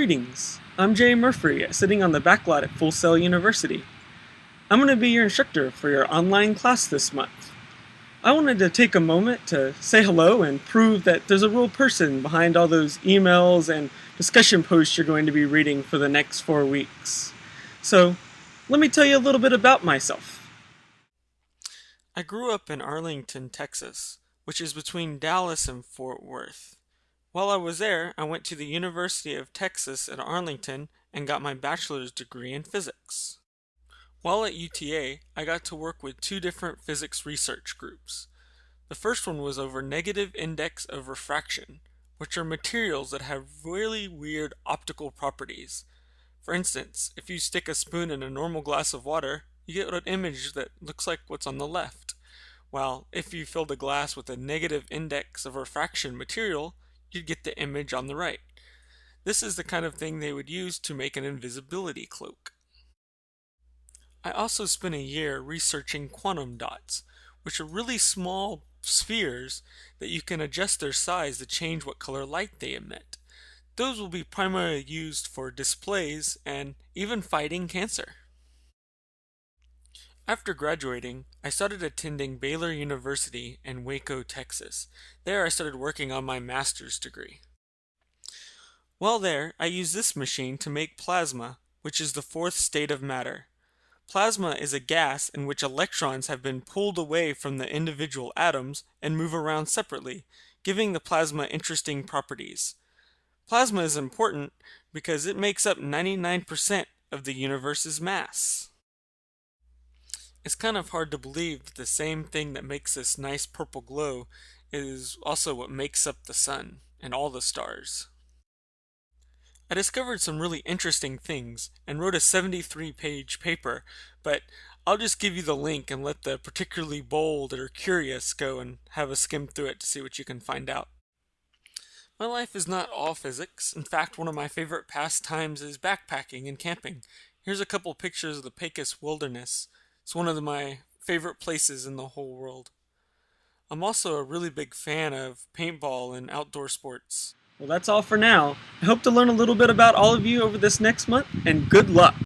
Greetings. I'm Jay Murphree, sitting on the backlot at Full Sail University. I'm going to be your instructor for your online class this month. I wanted to take a moment to say hello and prove that there's a real person behind all those emails and discussion posts you're going to be reading for the next 4 weeks. So, let me tell you a little bit about myself. I grew up in Arlington, Texas, which is between Dallas and Fort Worth. While I was there, I went to the University of Texas at Arlington and got my bachelor's degree in physics. While at UTA, I got to work with 2 different physics research groups. The first one was over negative index of refraction, which are materials that have really weird optical properties. For instance, if you stick a spoon in a normal glass of water, you get an image that looks like what's on the left. While if you filled a glass with a negative index of refraction material, you'd get the image on the right. This is the kind of thing they would use to make an invisibility cloak. I also spent a year researching quantum dots, which are really small spheres that you can adjust their size to change what color light they emit. Those will be primarily used for displays and even fighting cancer. After graduating, I started attending Baylor University in Waco, Texas. There I started working on my master's degree. While there, I used this machine to make plasma, which is the 4th state of matter. Plasma is a gas in which electrons have been pulled away from the individual atoms and move around separately, giving the plasma interesting properties. Plasma is important because it makes up 99% of the universe's mass. It's kind of hard to believe that the same thing that makes this nice purple glow is also what makes up the sun and all the stars. I discovered some really interesting things and wrote a 73-page paper, but I'll just give you the link and let the particularly bold or curious go and have a skim through it to see what you can find out. My life is not all physics. In fact, one of my favorite pastimes is backpacking and camping. Here's a couple pictures of the Pecos Wilderness. It's one of my favorite places in the whole world. I'm also a really big fan of paintball and outdoor sports. Well, that's all for now. I hope to learn a little bit about all of you over this next month, and good luck!